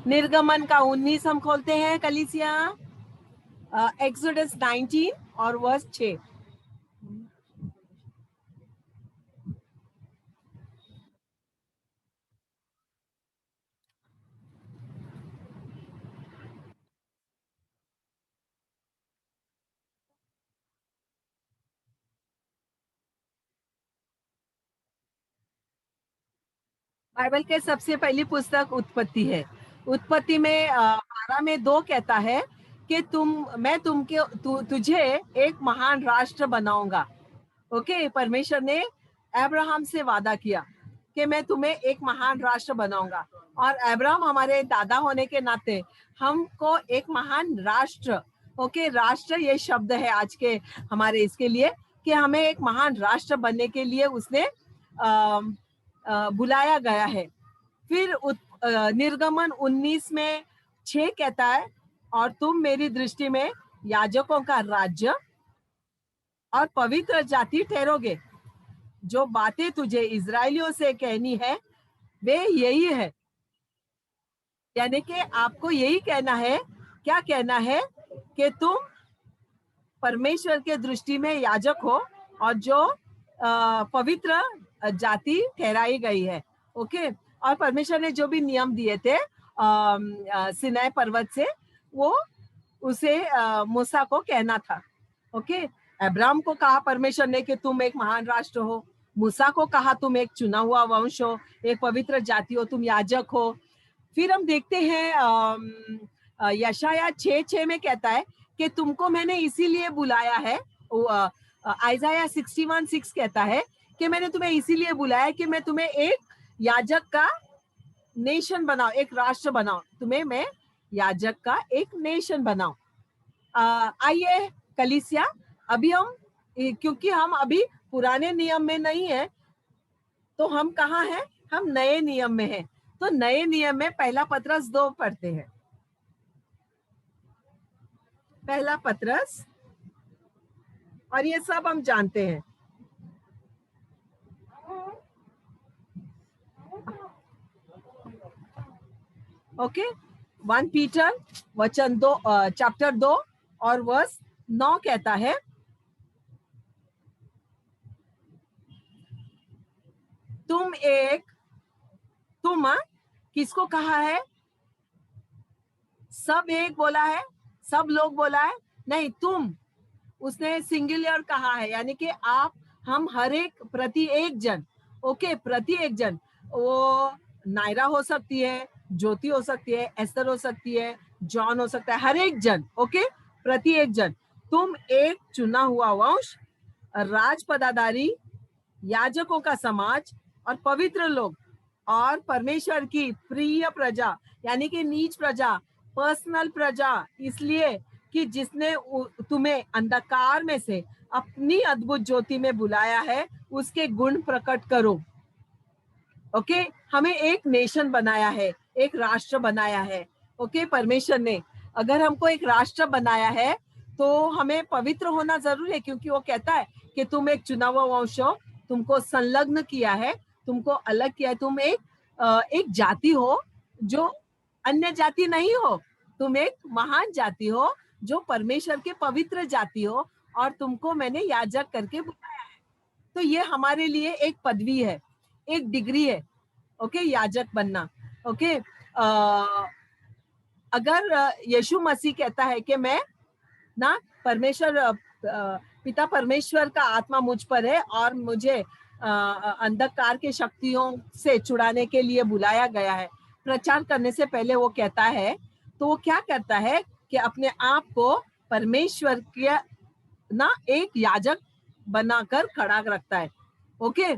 निर्गमन का 19 हम खोलते हैं कलीसिया, एक्सोडस 19 और वर्स 6। बाइबल के सबसे पहली पुस्तक उत्पत्ति है। उत्पत्ति में 12 में 2 कहता है कि मैं तुझे एक महान राष्ट्र बनाऊंगा। ओके, परमेश्वर ने अब्राहम से वादा किया कि मैं तुम्हें एक महान राष्ट्र बनाऊंगा, और अब्राहम हमारे दादा होने के नाते हमको एक महान राष्ट्र, ओके, राष्ट्र ये शब्द है आज के हमारे इसके लिए कि हमें एक महान राष्ट्र बनने के लिए उसने बुलाया गया है। फिर निर्गमन 19 में 6 कहता है, और तुम मेरी दृष्टि में याजकों का राज्य और पवित्र जाति ठहरोगे। जो बातें तुझे इजरायलियों से कहनी है वे यही है, यानी कि आपको यही कहना है। क्या कहना है? कि तुम परमेश्वर के दृष्टि में याजक हो और जो पवित्र जाति ठहराई गई है। ओके, और परमेश्वर ने जो भी नियम दिए थे सिनाई पर्वत से, वो उसे मूसा को कहना था। ओके, अब्राहम को कहा परमेश्वर ने कि तुम एक महान राष्ट्र हो। मूसा को कहा तुम एक चुना हुआ वंश हो, एक पवित्र जाति हो, तुम याजक हो। फिर हम देखते हैं यशाया 6:6 में कहता है कि तुमको मैंने इसीलिए बुलाया है। आइजाया 61:6 कहता है कि मैंने तुम्हें इसीलिए बुलाया कि मैं तुम्हें एक याजक का नेशन बनाऊं, एक राष्ट्र बनाऊं, तुम्हें मैं याजक का एक नेशन बनाऊं। आइए कलीसिया, अभी हम, क्योंकि हम अभी पुराने नियम में नहीं है, तो हम कहाँ हैं? हम नए नियम में हैं। तो नए नियम में पहला पत्रस 2 पढ़ते हैं। पहला पत्रस, और ये सब हम जानते हैं। ओके, 1 पीटर वचन 2 चैप्टर 2 और वर्स 9 कहता है, तुम किसको कहा है? सब एक बोला है, सब लोग बोला है? नहीं, तुम, उसने सिंगुलर कहा है, यानी कि आप, हम, हर एक, प्रति एक जन। ओके, प्रति एक जन। वो नायरा हो सकती है, ज्योति हो सकती है, एस्तर हो सकती है, जॉन हो सकता है, हर एक जन। ओके, प्रति एक जन। तुम एक चुना हुआ वंश, राजपदाधारी, याजकों का समाज और पवित्र लोग, और परमेश्वर की प्रिय प्रजा, यानी कि नीच प्रजा, पर्सनल प्रजा, इसलिए कि जिसने तुम्हें अंधकार में से अपनी अद्भुत ज्योति में बुलाया है, उसके गुण प्रकट करो। ओके, हमें एक नेशन बनाया है, एक राष्ट्र बनाया है। ओके, परमेश्वर ने अगर हमको एक राष्ट्र बनाया है तो हमें पवित्र होना जरूरी है, क्योंकि वो कहता है कि तुम एक चुना हुआ वंश हो, तुमको संलग्न किया है, तुमको अलग किया है, तुम एक जाति हो जो अन्य जाति नहीं हो, तुम एक महान जाति हो जो परमेश्वर के पवित्र जाति हो, और तुमको मैंने याजक करके बुलाया है। तो ये हमारे लिए एक पदवी है, एक डिग्री है। ओके, याजक बनना। ओके, अगर यीशु मसीह कहता है कि मैं ना, परमेश्वर पिता परमेश्वर का आत्मा मुझ पर है और मुझे अंधकार के शक्तियों से छुड़ाने के लिए बुलाया गया है, प्रचार करने से पहले वो कहता है, तो वो क्या करता है कि अपने आप को परमेश्वर के ना एक याजक बनाकर खड़ा रखता है। ओके,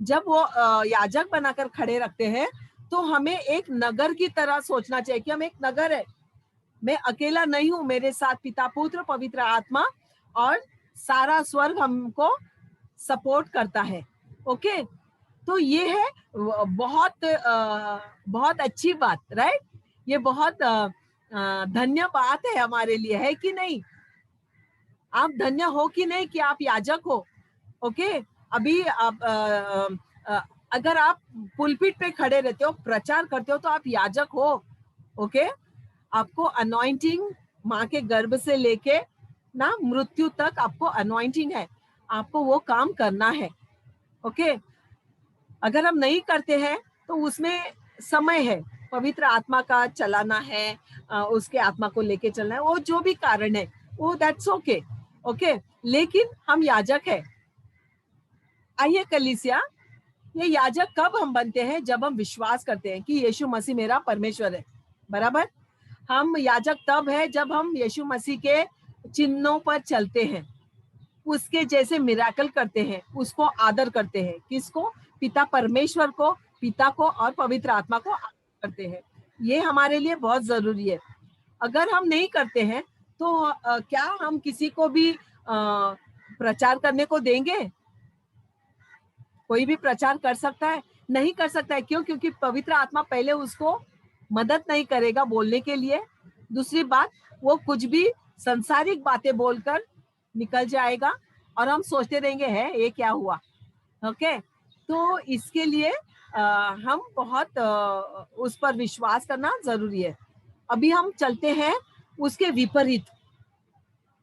जब वो याजक बनाकर खड़े रखते हैं तो हमें एक नगर की तरह सोचना चाहिए कि हम एक नगर है, मैं अकेला नहीं हूं, मेरे साथ पिता, पुत्र, पवित्र आत्मा और सारा स्वर्ग हमको सपोर्ट करता है। ओके, तो ये है बहुत अच्छी बात, राइट? ये बहुत धन्य बात है हमारे लिए, है कि नहीं? आप धन्य हो कि नहीं कि आप याजक हो? ओके, अभी आप अगर आप पुलपिट पे खड़े रहते हो, प्रचार करते हो, तो आप याजक हो। ओके, आपको अनॉइंटिंग माँ के गर्भ से लेके ना मृत्यु तक आपको अनॉइंटिंग है, आपको वो काम करना है। ओके, अगर हम नहीं करते हैं तो उसमें समय है, पवित्र आत्मा का चलाना है, उसके आत्मा को लेके चलना है, वो जो भी कारण है वो दैट्स ओके। ओके, लेकिन हम याजक है। आइए कलीसिया, ये याजक कब हम बनते हैं? जब हम विश्वास करते हैं कि यीशु मसीह मेरा परमेश्वर है, बराबर। हम याजक तब है जब हम यीशु मसीह के चिन्हों पर चलते हैं, उसके जैसे मिराकल करते हैं, उसको आदर करते हैं। किसको? पिता परमेश्वर को, पिता को और पवित्र आत्मा को आदर करते हैं। ये हमारे लिए बहुत जरूरी है। अगर हम नहीं करते हैं तो क्या हम किसी को भी प्रचार करने को देंगे? कोई भी प्रचार कर सकता है? नहीं कर सकता है। क्यों? क्योंकि पवित्र आत्मा पहले उसको मदद नहीं करेगा बोलने के लिए। दूसरी बात, वो कुछ भी संसारिक बातें बोलकर निकल जाएगा और हम सोचते रहेंगे है ये क्या हुआ। ओके, तो इसके लिए हम बहुत उस पर विश्वास करना जरूरी है। अभी हम चलते हैं उसके विपरीत।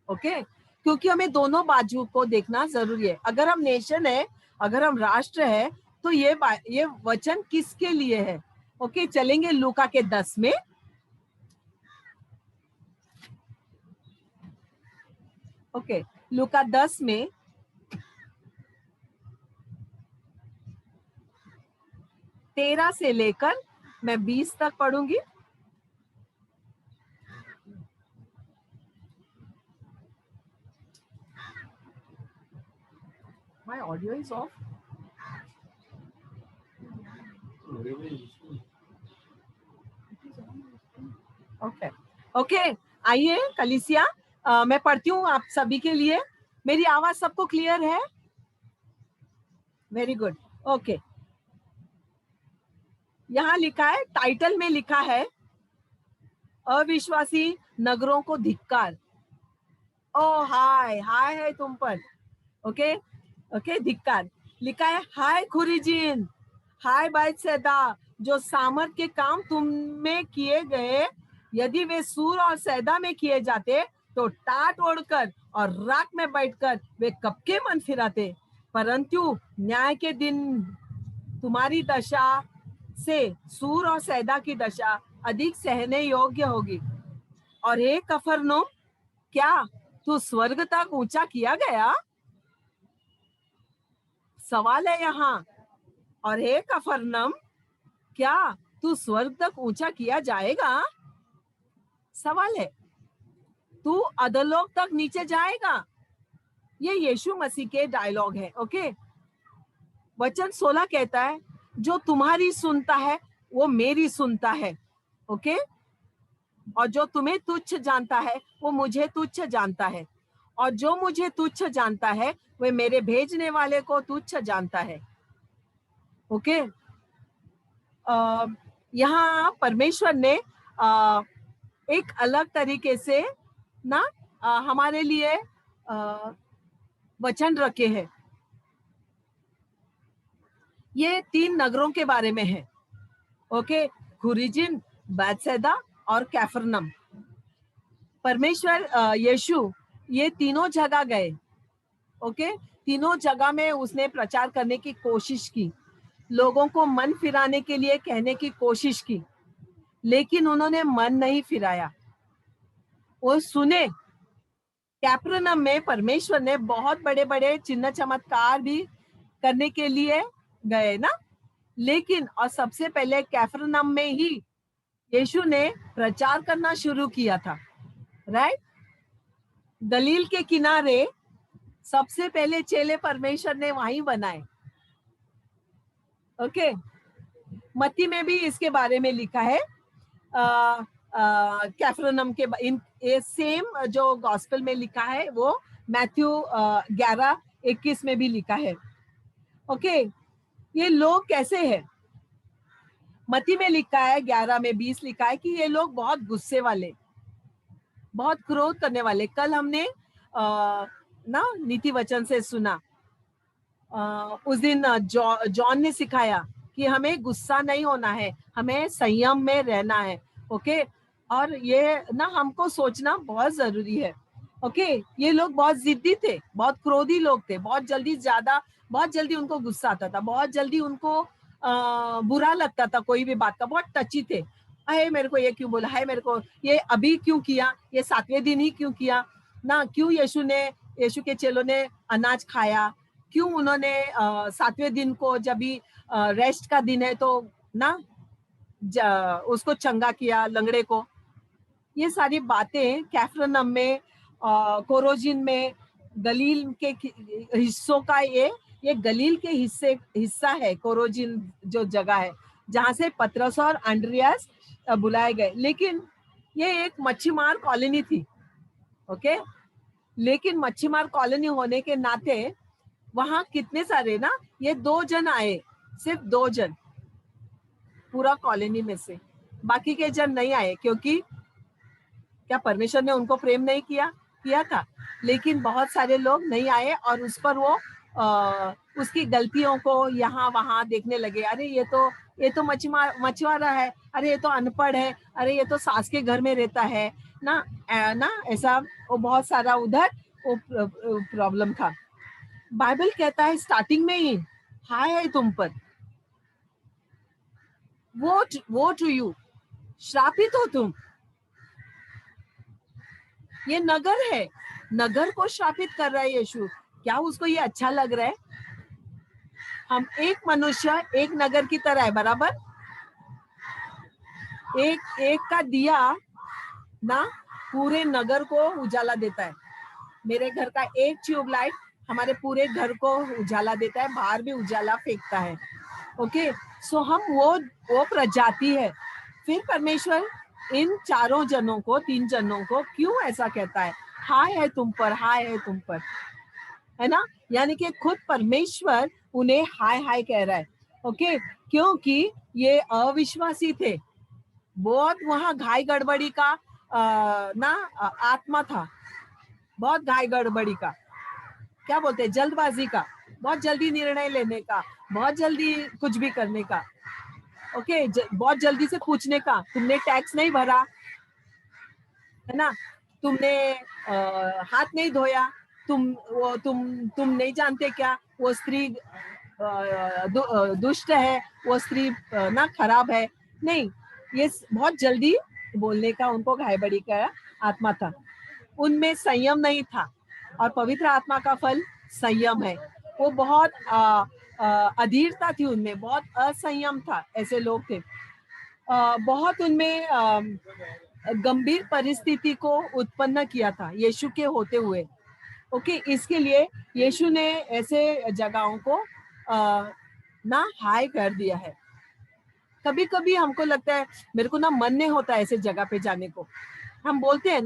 ओके, क्योंकि हमें दोनों बाजू को देखना जरूरी है। अगर हम नेशन है, अगर हम राष्ट्र है, तो ये वचन किसके लिए है? ओके, चलेंगे लूका के 10 में। ओके, लूका 10 में 13 से लेकर मैं 20 तक पढ़ूंगी। My audio is off. Okay okay, आइए कलीसिया, मैं पढ़ती हूँ आप सभी के लिए। मेरी आवाज सबको क्लियर है? Very good. ओके, यहाँ लिखा है, टाइटल में लिखा है, अविश्वासी नगरों को धिक्कार। ओ हाय हाय है तुम पर। ओके ओके, धिक्कार लिखा है। हाय खुरीजीन, हाय बैतसैदा, जो सामर्थ के काम तुम में किए गए, यदि वे सूर और सैदा में किए जाते तो टाट ओढ़कर और राख में बैठकर वे कब के मन फिराते। परंतु न्याय के दिन तुम्हारी दशा से सूर और सैदा की दशा अधिक सहने योग्य होगी। और हे कफरनहूम, क्या तू स्वर्ग तक ऊंचा किया गया? सवाल है यहाँ। और हे कफरनहूम, क्या तू स्वर्ग तक ऊंचा किया जाएगा? सवाल है। तू अधोलोक तक नीचे जाएगा? ये यीशु मसीह के डायलॉग है। ओके, वचन 16 कहता है, जो तुम्हारी सुनता है वो मेरी सुनता है। ओके, और जो तुम्हें तुच्छ जानता है वो मुझे तुच्छ जानता है, और जो मुझे तुच्छ जानता है वह मेरे भेजने वाले को तुच्छ जानता है। ओके, यहाँ परमेश्वर ने एक अलग तरीके से ना हमारे लिए वचन रखे हैं। ये 3 नगरों के बारे में है। ओके, खुरीजिन, बैतसैदा और कैफरनम। परमेश्वर यीशु ये तीनों जगह गए। ओके, तीनों जगह में उसने प्रचार करने की कोशिश की, लोगों को मन फिराने के लिए कहने की कोशिश की, लेकिन उन्होंने मन नहीं फिराया। वो सुने। कैफरनम में परमेश्वर ने बहुत बड़े बड़े चिन्ह चमत्कार भी करने के लिए गए ना, लेकिन और सबसे पहले कैफरनम में ही यीशु ने प्रचार करना शुरू किया था। राइट, गलील के किनारे सबसे पहले चेले परमेश्वर ने वहीं बनाए। ओके, मत्ती में भी इसके बारे में लिखा है। कैफरनम के इन सेम जो गॉस्पेल में लिखा है वो मैथ्यू 11:21 में भी लिखा है। ओके, ये लोग कैसे हैं? मत्ती में लिखा है 11 में 20 लिखा है कि ये लोग बहुत गुस्से वाले, बहुत क्रोध करने वाले। कल हमने ना नीति वचन से सुना, उस दिन जॉन ने सिखाया कि हमें गुस्सा नहीं होना है, हमें संयम में रहना है। ओके। और ये ना हमको सोचना बहुत जरूरी है। ओके, ये लोग बहुत जिद्दी थे, बहुत क्रोधी लोग थे, बहुत जल्दी उनको गुस्सा आता था, बहुत जल्दी उनको बुरा लगता था कोई भी बात का, बहुत टची थे। अरे मेरे को ये क्यों बोला, है मेरे को ये अभी क्यों किया, ये 7वें दिन ही क्यों किया ना, क्यों यीशु के चेलों ने अनाज खाया, क्यों उन्होंने 7वें दिन को जब भी रेस्ट का दिन है तो ना उसको चंगा किया लंगड़े को। ये सारी बातें कैफरनम में, कोरोजिन में, गलील के हिस्सों का ये गलील के हिस्सा है कोरोजिन जो जगह है जहां से पतरस और अंद्रियास बुलाए गए। लेकिन ये एक मच्छीमार कॉलोनी थी। ओके, लेकिन मच्छीमार कॉलोनी होने के नाते वहां कितने सारे ना, ये 2 जन आए, सिर्फ 2 जन पूरा कॉलोनी में से, बाकी के जन नहीं आए। क्योंकि क्या परमेश्वर ने उनको प्रेम नहीं किया था? लेकिन बहुत सारे लोग नहीं आए और उस पर वो उसकी गलतियों को यहाँ वहां देखने लगे। अरे ये तो मछुआरा है, अरे ये तो अनपढ़ है, अरे ये तो सास के घर में रहता है ना, ना ऐसा वो बहुत सारा उधर वो प्रॉब्लम था। बाइबल कहता है स्टार्टिंग में ही, हाय है तुम पर, वो टू यू, श्रापित हो तुम। ये नगर है, नगर को श्रापित कर रहा है यीशु। क्या उसको ये अच्छा लग रहा है? हम एक मनुष्य एक नगर की तरह है, बराबर। एक का दिया ना पूरे नगर को उजाला देता है। मेरे घर का एक ट्यूबलाइट हमारे पूरे घर को उजाला देता है, बाहर भी उजाला फेंकता है। ओके, सो हम वो प्रजाति है। फिर परमेश्वर इन 3 जनों को क्यों ऐसा कहता है, हाय है तुम पर, हाय है तुम पर, है ना? यानी कि खुद परमेश्वर उन्हें हाय हाय कह रहा है। ओके, क्योंकि ये अविश्वासी थे, बहुत वहां घाई गड़बड़ी का आत्मा था, बहुत घाई गड़बड़ी का, क्या बोलते हैं, जल्दबाजी का, बहुत जल्दी निर्णय लेने का, बहुत जल्दी कुछ भी करने का। ओके, बहुत जल्दी से पूछने का, तुमने टैक्स नहीं भरा है ना, तुमने हाथ नहीं धोया, तुम नहीं जानते क्या वो स्त्री दुष्ट है, वो स्त्री ना खराब है। नहीं, ये बहुत जल्दी बोलने का उनको घायबड़ी का आत्मा था, उनमें संयम नहीं था। और पवित्र आत्मा का फल संयम है। वो बहुत अधीरता थी उनमें, बहुत असंयम था, ऐसे लोग थे। बहुत उनमें गंभीर परिस्थिति को उत्पन्न किया था यीशु के होते हुए। ओके, इसके लिए यीशु ने ऐसे जगहों को ना हाय कर दिया है। कभी कभी हमको लगता है, मेरे को ना मन नहीं होता ऐसे जगह पे जाने को, हम बोलते हैं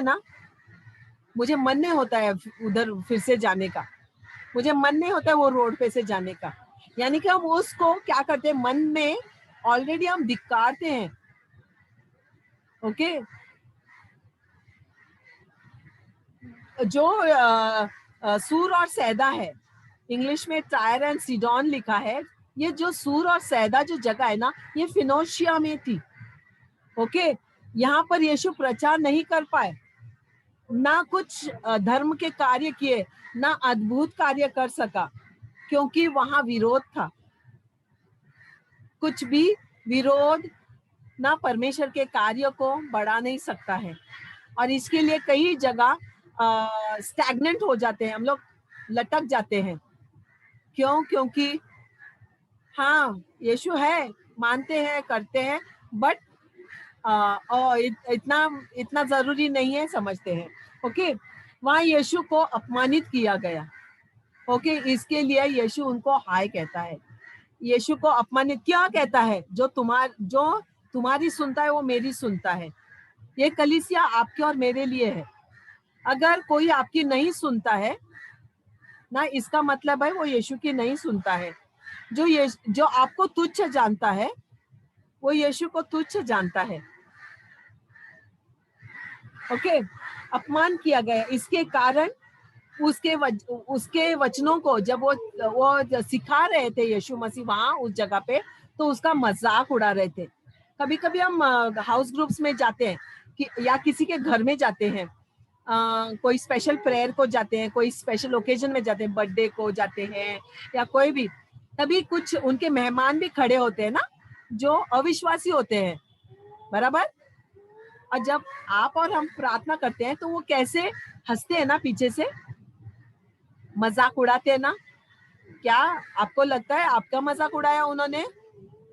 ना, मुझे मन नहीं होता है उधर फिर से जाने का, मुझे मन नहीं होता है वो रोड पे से जाने का। यानी कि हम उसको क्या करते हैं, मन में ऑलरेडी हम धिक्कारते हैं। ओके, जो सूर और सैदा है, इंग्लिश में टायर एंड सीडोन लिखा है, ये जो सूर और सैदा जो जगह है ना, ये फिनोशिया में थी। ओके, यहाँ पर यीशु प्रचार नहीं कर पाए, ना कुछ धर्म के कार्य किए, ना अद्भुत कार्य कर सका, क्योंकि वहां विरोध था। कुछ भी विरोध ना परमेश्वर के कार्य को बढ़ा नहीं सकता है। और इसके लिए कई जगह स्टैग्नेंट हो जाते हैं, हम लोग लटक जाते हैं। क्यों? क्योंकि हाँ यीशु है, मानते हैं, करते हैं, बट इतना जरूरी नहीं है समझते हैं। ओके, वहां यीशु को अपमानित किया गया। ओके, इसके लिए यीशु उनको हाय कहता है। यीशु को अपमानित क्या कहता है, जो तुम्हारी सुनता है वो मेरी सुनता है। ये कलीसिया आपके और मेरे लिए है। अगर कोई आपकी नहीं सुनता है ना, इसका मतलब है वो यीशु की नहीं सुनता है। जो आपको तुच्छ जानता है वो यीशु को तुच्छ जानता है। ओके, अपमान किया गया, इसके कारण उसके वचनों को जब वो सिखा रहे थे यीशु मसीह वहां उस जगह पे, तो उसका मजाक उड़ा रहे थे। कभी कभी हम हाउस ग्रुप्स में जाते हैं कि या किसी के घर में जाते हैं, कोई स्पेशल प्रेयर को जाते हैं, कोई स्पेशल ओकेजन में जाते हैं, बर्थडे को जाते हैं या कोई भी, तभी कुछ उनके मेहमान भी खड़े होते हैं ना जो अविश्वासी होते हैं, बराबर। और जब आप और हम प्रार्थना करते हैं तो वो कैसे हंसते हैं ना, पीछे से मजाक उड़ाते हैं ना। क्या आपको लगता है आपका मजाक उड़ाया उन्होंने?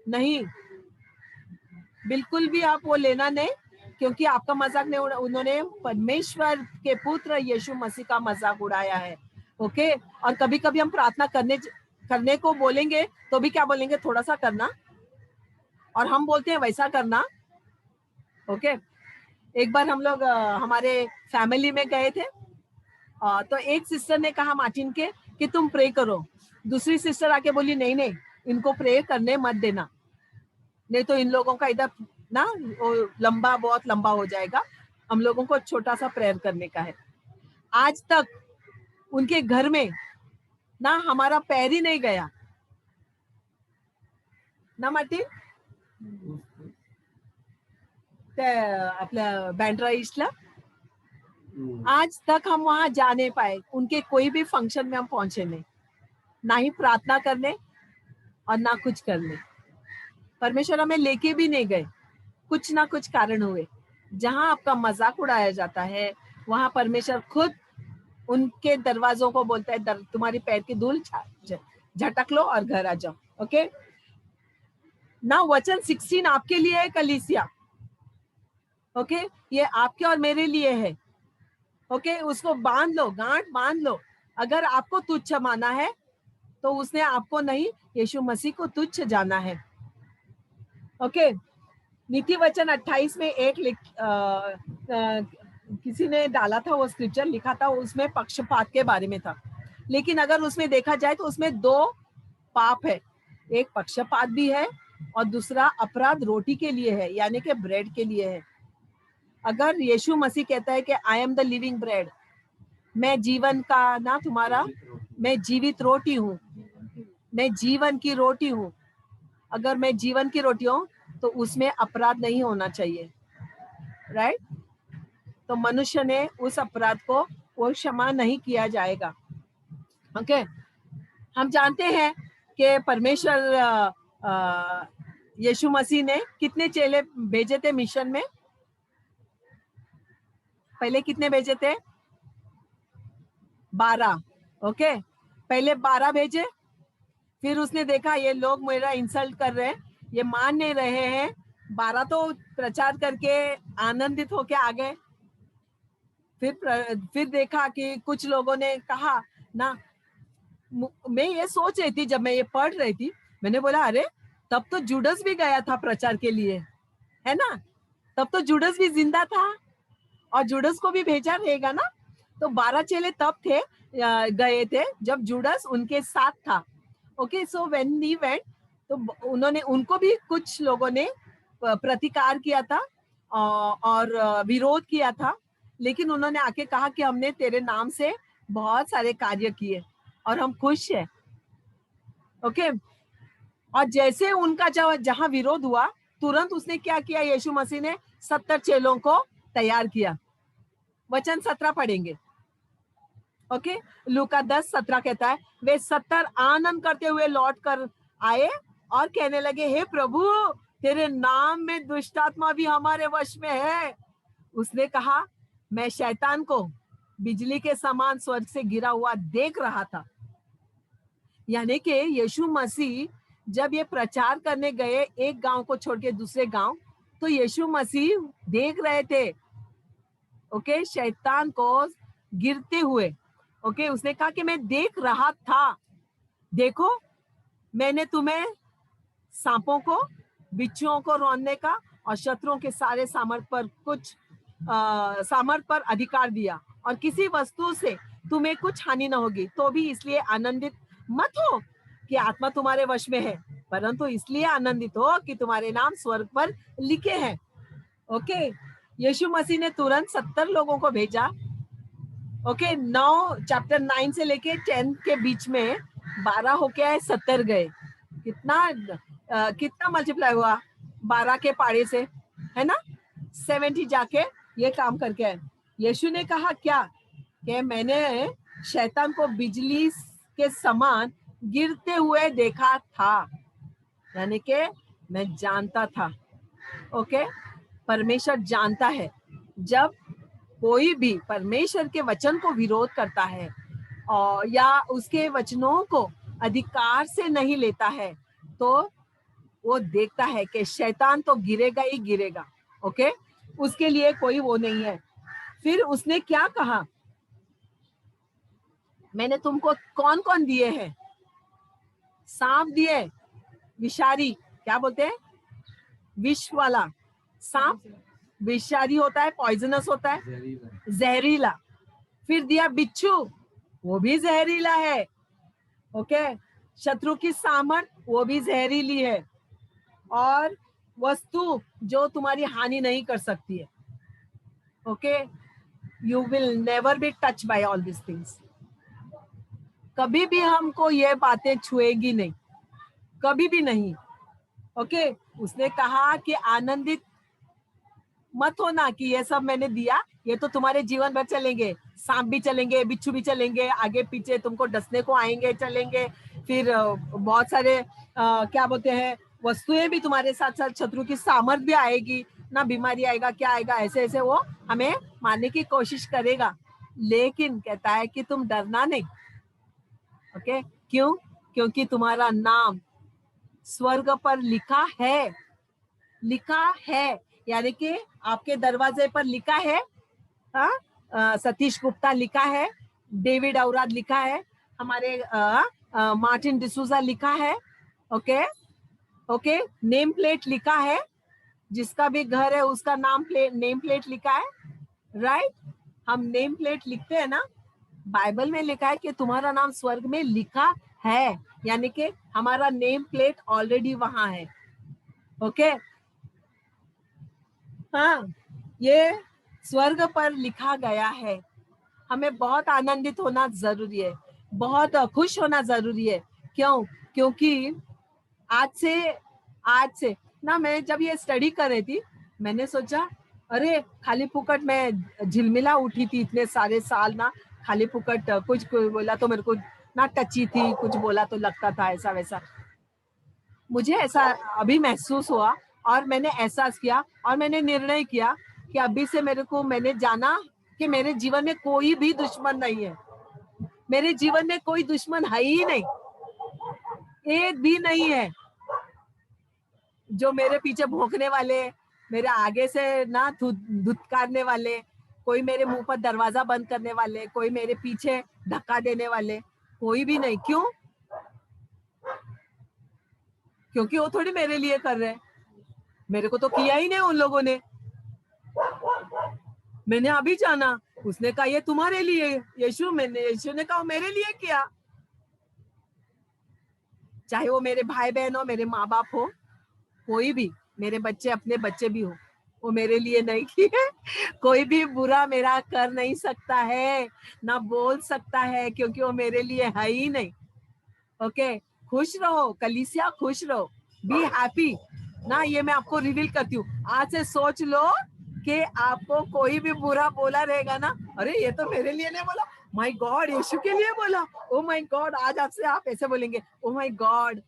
नहीं, बिल्कुल भी आप वो लेना नहीं, क्योंकि आपका मजाक नहीं उड़ा, उन्होंने परमेश्वर के पुत्र यीशु मसीह का मजाक उड़ाया है। ओके। और कभी कभी हम प्रार्थना करने को बोलेंगे तो भी क्या बोलेंगे, थोड़ा सा करना, और हम बोलते हैं वैसा करना। ओके। एक बार हम लोग हमारे फैमिली में गए थे, तो एक सिस्टर ने कहा मार्टिन के कि तुम प्रे करो, दूसरी सिस्टर आके बोली नहीं नहीं, इनको प्रे करने मत देना, नहीं तो इन लोगों का इधर ना वो लंबा, बहुत लंबा हो जाएगा, हम लोगों को छोटा सा प्रेयर करने का है। आज तक उनके घर में ना हमारा पैर ही नहीं गया ना मार्टिन, आपल्या बँड्रा ईस्टला। आज तक हम वहां जा नहीं पाए, उनके कोई भी फंक्शन में हम पहुंचे नहीं, ना ही प्रार्थना करने और ना कुछ करने। परमेश्वर हमें लेके भी नहीं गए, कुछ ना कुछ कारण हुए। जहां आपका मजाक उड़ाया जाता है वहां परमेश्वर खुद उनके दरवाजों को बोलता है, तुम्हारी पैर की धूल झटक लो और घर आ जाओ। ओके ना, वचन 16 आपके लिए है कलीसिया। ओके, ये आपके और मेरे लिए है। ओके, उसको बांध लो, गांठ बांध लो। अगर आपको तुच्छ माना है तो उसने आपको नहीं, यीशु मसीह को तुच्छ जाना है। ओके, नीति वचन 28 में किसी ने डाला था, वो स्क्रिप्चर लिखा था, उसमें पक्षपात के बारे में था। लेकिन अगर उसमें देखा जाए तो उसमें दो पाप है, एक पक्षपात भी है और दूसरा अपराध रोटी के लिए है, यानी कि ब्रेड के लिए है। अगर यीशु मसीह कहता है कि I am the living bread, मैं जीवन का ना तुम्हारा, मैं जीवित रोटी हूँ, मैं जीवन की रोटी हूँ, अगर मैं जीवन की रोटी हूँ तो उसमें अपराध नहीं होना चाहिए, राइट। तो मनुष्य ने उस अपराध को वो क्षमा नहीं किया जाएगा। ओके, हम जानते हैं कि परमेश्वर यीशु मसीह ने कितने चेले भेजे थे मिशन में? पहले कितने भेजे थे? 12। ओके, पहले 12 भेजे, फिर उसने देखा ये लोग मेरा इंसल्ट कर रहे हैं, ये मान नहीं रहे हैं, 12 तो प्रचार करके आनंदित होके आ गए। फिर देखा कि कुछ लोगों ने कहा ना, मैं ये सोच रही थी जब मैं ये पढ़ रही थी, मैंने बोला अरे तब तो जुडस भी गया था प्रचार के लिए, है ना, तब तो जुडस भी जिंदा था और जुडस को भी भेजा रहेगा ना। तो 12 चेले तब थे, गए थे जब जुडस उनके साथ था। Okay, so when he went, तो उन्होंने, उनको भी कुछ लोगों ने प्रतिकार किया था और विरोध किया था, लेकिन उन्होंने आके कहा कि हमने तेरे नाम से बहुत सारे कार्य किए और हम खुश हैं। ओके, और जैसे उनका जहां विरोध हुआ, तुरंत उसने क्या किया, यीशु मसीह ने 70 चेलों को तैयार किया। वचन 17 पढ़ेंगे। ओके, लूका 10:17 कहता है, वे 70 आनंद करते हुए लौट कर आए और कहने लगे, हे प्रभु, तेरे नाम में दुष्टात्मा भी हमारे वश में है। उसने कहा, मैं शैतान को बिजली के समान स्वर्ग से गिरा हुआ देख रहा था। यानी कि यीशु मसीह जब ये प्रचार करने गए एक गांव को छोड़ के दूसरे गांव, तो यीशु मसीह देख रहे थे, ओके, शैतान को गिरते हुए। ओके, उसने कहा कि मैं देख रहा था, देखो मैंने तुम्हें सांपों को, बिच्छुओं को रौंदने का और शत्रुओं के सारे सामर्थ पर अधिकार दिया, और किसी वस्तु से तुम्हें कुछ हानि न होगी। तो भी इसलिए आनंदित मत हो कि आत्मा तुम्हारे वश में है, परंतु इसलिए आनंदित हो कि तुम्हारे नाम स्वर्ग पर लिखे हैं। ओके, यीशु मसीह ने तुरंत 70 लोगों को भेजा। ओके, 9 9 से लेके 10 के बीच में 12 होके आए, 70 गए। कितना मल्टीप्लाई हुआ? 12 के पाड़े से, है ना, 70 जाके ये काम करके आए। यीशु ने कहा क्या कि मैंने शैतान को बिजली के समान गिरते हुए देखा था, यानी कि मैं जानता था। ओके, परमेश्वर जानता है जब कोई भी परमेश्वर के वचन को विरोध करता है और या उसके वचनों को अधिकार से नहीं लेता है, तो वो देखता है कि शैतान तो गिरेगा ही गिरेगा। ओके, उसके लिए कोई वो नहीं है। फिर उसने क्या कहा, मैंने तुमको कौन कौन दिए हैं? सांप दिए, विषारी, क्या बोलते हैं, विष वाला सांप विषारी होता है, पॉइजनस होता है, जहरीला। फिर दिया बिच्छू, वो भी जहरीला है। ओके, शत्रु की सामर्थ, वो भी जहरीली है। और वस्तु जो तुम्हारी हानि नहीं कर सकती है। Okay, you will never be touch by all this things. कभी भी हमको ये बातें छुएगी नहीं, कभी भी नहीं। ओके, उसने कहा कि आनंदित मत होना कि ये सब मैंने दिया, ये तो तुम्हारे जीवन भर चलेंगे, सांप भी चलेंगे, बिच्छू भी चलेंगे, आगे पीछे तुमको डसने को आएंगे, चलेंगे। फिर बहुत सारे क्या बोलते हैं, वस्तुएं भी तुम्हारे साथ साथ, शत्रु की सामर्थ भी आएगी ना, बीमारी आएगा, क्या आएगा, ऐसे ऐसे वो हमें मारने की कोशिश करेगा। लेकिन कहता है कि तुम डरना नहीं। ओके, क्यों? क्योंकि तुम्हारा नाम स्वर्ग पर लिखा है, लिखा है, यानी कि आपके दरवाजे पर लिखा है। सतीश गुप्ता लिखा है, डेविड औराद लिखा है, हमारे मार्टिन डिसूजा लिखा है। ओके, ओके, नेम प्लेट लिखा है, जिसका भी घर है उसका नेम प्लेट लिखा है, राइट। हम नेम प्लेट लिखते हैं ना, बाइबल में लिखा है कि तुम्हारा नाम स्वर्ग में लिखा है, यानी कि हमारा नेम प्लेट ऑलरेडी वहां है। ओके, हाँ, ये स्वर्ग पर लिखा गया है। हमें बहुत आनंदित होना जरूरी है, बहुत खुश होना जरूरी है। क्यों? क्योंकि आज से ना, मैं जब ये स्टडी कर रही थी, मैंने सोचा अरे खाली फुकट में झिलमिला उठी थी इतने सारे साल ना, खाली फुकट कुछ बोला तो मेरे को ना टची थी, कुछ बोला तो लगता था ऐसा वैसा। मुझे ऐसा अभी महसूस हुआ और मैंने एहसास किया और मैंने निर्णय किया कि अभी से मैंने जाना कि मेरे जीवन में कोई भी दुश्मन नहीं है। मेरे जीवन में कोई दुश्मन है ही नहीं, एक भी नहीं है। जो मेरे पीछे भौंकने वाले, मेरे आगे से ना धुतकारने वाले, कोई मेरे मुंह पर दरवाजा बंद करने वाले, कोई मेरे पीछे धक्का देने वाले, कोई भी नहीं। क्यों? क्योंकि वो थोड़ी मेरे लिए कर रहे हैं, मेरे को तो किया ही नहीं उन लोगों ने। मैंने अभी जाना, उसने कहा ये तुम्हारे लिए, यीशु ने कहा मेरे लिए किया। चाहे वो मेरे भाई बहन हो, मेरे माँ बाप हो, कोई भी, मेरे बच्चे, अपने बच्चे भी हो, वो मेरे लिए नहीं किए। कोई भी बुरा मेरा कर नहीं सकता है, ना बोल सकता है, क्योंकि वो मेरे लिए है ही नहीं। ओके, खुश रहो कलीसिया, खुश रहो, बी हैप्पी ना। ये मैं आपको रिवील करती हूँ, आज से सोच लो कि आपको कोई भी बुरा बोला रहेगा ना, अरे ये तो मेरे लिए नहीं बोला, माय गॉड यीशु के लिए बोला, ओ माय गॉड। आज आपसे आप ऐसे बोलेंगे, ओ माय गॉड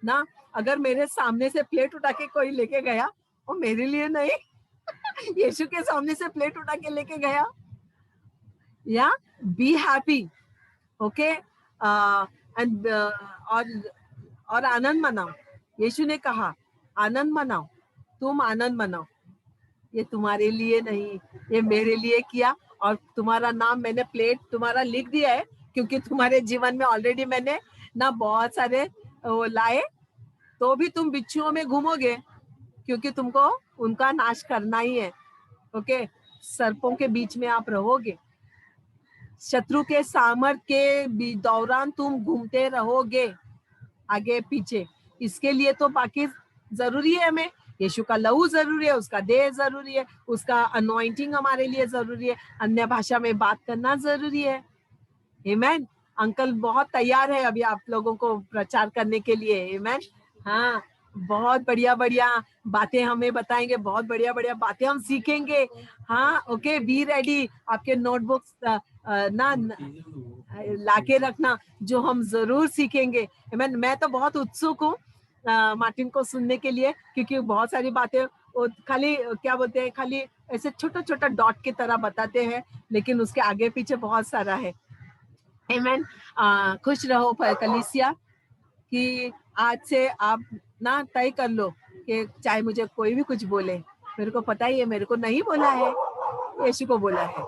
ना। अगर मेरे सामने से प्लेट उठा के कोई लेके गया, वो मेरे लिए नहीं, यीशु के सामने से प्लेट उठा के लेके गया। या बी हैप्पी, ओके, एंड और आनंद मनाओ। यीशु ने कहा आनंद मनाओ, तुम आनंद मनाओ, ये तुम्हारे लिए नहीं, ये मेरे लिए किया। और तुम्हारा नाम मैंने प्लेट तुम्हारा लिख दिया है, क्योंकि तुम्हारे जीवन में ऑलरेडी मैंने ना बहुत सारे लाए, तो भी तुम बिच्छुओं में घूमोगे, क्योंकि तुमको उनका नाश करना ही है। ओके, सर्पों के बीच में आप रहोगे, शत्रु के सामर्थ के दौरान तुम घूमते रहोगे आगे पीछे। इसके लिए तो बाकी जरूरी है, हमें यीशु का लहू जरूरी है, उसका देह जरूरी है, उसका अनॉइंटिंग हमारे लिए जरूरी है, अन्य भाषा में बात करना जरूरी है। आमीन। अंकल बहुत तैयार है अभी आप लोगों को प्रचार करने के लिए। आमीन। हाँ, बहुत बढ़िया बढ़िया बातें हमें बताएंगे, बहुत बढ़िया बढ़िया बातें हम सीखेंगे। हाँ, ओके, बी रेडी, आपके नोटबुक्स ना लाके रखना, जो हम जरूर सीखेंगे। मैं तो बहुत उत्सुक हूँ मार्टिन को सुनने के लिए, क्योंकि बहुत सारी बातें वो खाली क्या बोलते हैं, खाली ऐसे छोटा छोटा डॉट की तरह बताते हैं, लेकिन उसके आगे पीछे बहुत सारा है। आमेन। खुश रहो कलीसिया, कि आज से आप ना तय कर लो कि चाहे मुझे कोई भी कुछ बोले, मेरे को पता ही है मेरे को नहीं बोला है, यीशु को बोला है,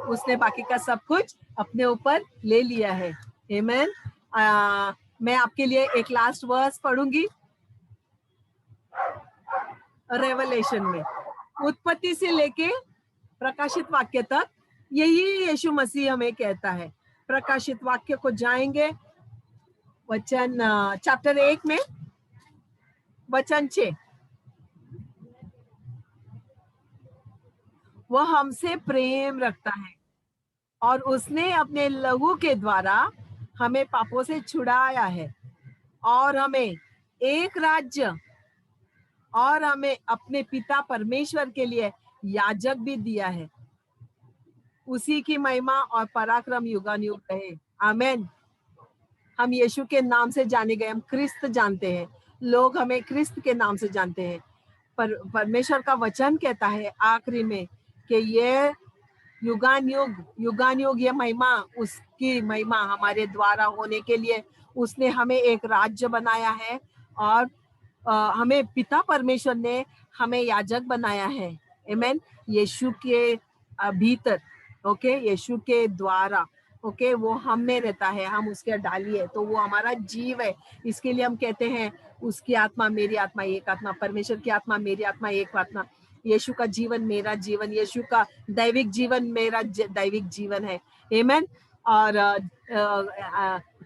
उसने बाकी का सब कुछ अपने ऊपर ले लिया है। आमेन। मैं आपके लिए एक लास्ट वर्स पढ़ूंगी रेवलेशन में, उत्पत्ति से लेके प्रकाशित वाक्य तक यही यीशु मसीह हमें कहता है। प्रकाशित वाक्य को जाएंगे, वचन चैप्टर 1 में वचन 6, वह हमसे प्रेम रखता है और उसने अपने लहू के द्वारा हमें पापों से छुड़ाया है, और हमें एक राज्य और हमें अपने पिता परमेश्वर के लिए याजक भी दिया है। उसी की महिमा और पराक्रम युगानुयुग रहे। आमेन। हम यीशु के नाम से जाने गए, हम क्रिस्त जानते हैं, लोग हमें क्रिस्त के नाम से जानते हैं। पर परमेश्वर का वचन कहता है आखिरी में कि ये युगानुयुग ये महिमा, उसकी महिमा हमारे द्वारा होने के लिए उसने हमें एक राज्य बनाया है, और हमें पिता परमेश्वर ने हमें याजक बनाया है। आमेन। यीशु के भीतर, ओके, यीशु के द्वारा, ओके, वो हम में रहता है, हम उसके डाली है, तो वो हमारा जीव है। इसके लिए हम कहते हैं उसकी आत्मा मेरी आत्मा एक आत्मा, परमेश्वर की आत्मा मेरी आत्मा एक आत्मा, यीशु का जीवन मेरा जीवन, यीशु का दैविक जीवन मेरा दैविक जीवन है। आमेन। और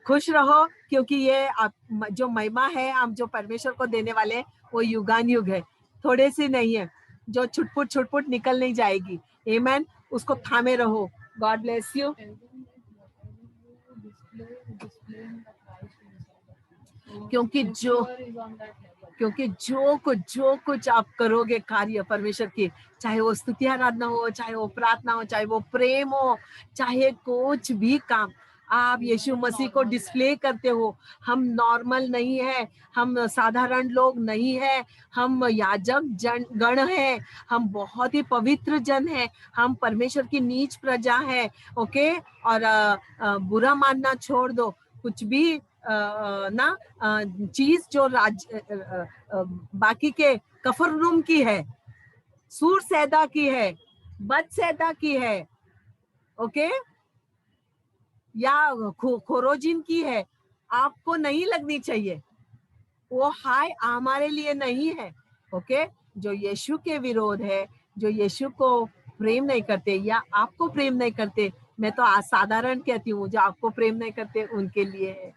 खुश रहो, क्योंकि ये जो महिमा है हम जो परमेश्वर को देने वाले, वो युगानुयुग है, थोड़े से नहीं है, जो छुटपुट निकल नहीं जाएगी। आमेन। उसको थामे रहो। God bless you. क्योंकि जो कुछ आप करोगे कार्य परमेश्वर की, चाहे वो स्तुति आराधना हो, चाहे वो प्रार्थना हो, चाहे वो प्रेम हो, चाहे कुछ भी काम आप यीशु मसीह को डिस्प्ले करते हो। हम नॉर्मल नहीं है, हम साधारण लोग नहीं है, हम याजक गण है, हम बहुत ही पवित्र जन है, हम परमेश्वर की नीच प्रजा है। ओके। और बुरा मानना छोड़ दो, कुछ भी ना चीज जो बाकी के कफरनूम की है, सूर सैदा की है, बद सैदा की है, ओके, या खोरोजिन की है, आपको नहीं लगनी चाहिए। वो हाय हमारे लिए नहीं है। ओके। जो यीशु के विरोध है, जो यीशु को प्रेम नहीं करते या आपको प्रेम नहीं करते, मैं तो साधारण कहती हूँ, जो आपको प्रेम नहीं करते उनके लिए है।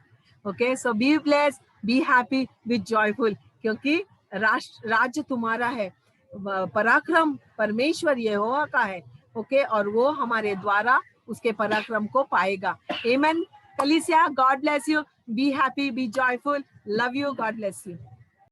Okay. So be blessed, be happy, be joyful, क्योंकि राज्य तुम्हारा है, पराक्रम परमेश्वर यहोवा का है। ओके। और वो हमारे द्वारा उसके पराक्रम को पाएगा। आमेन। कलीसिया, God bless you, be happy, be joyful, love you, God bless you.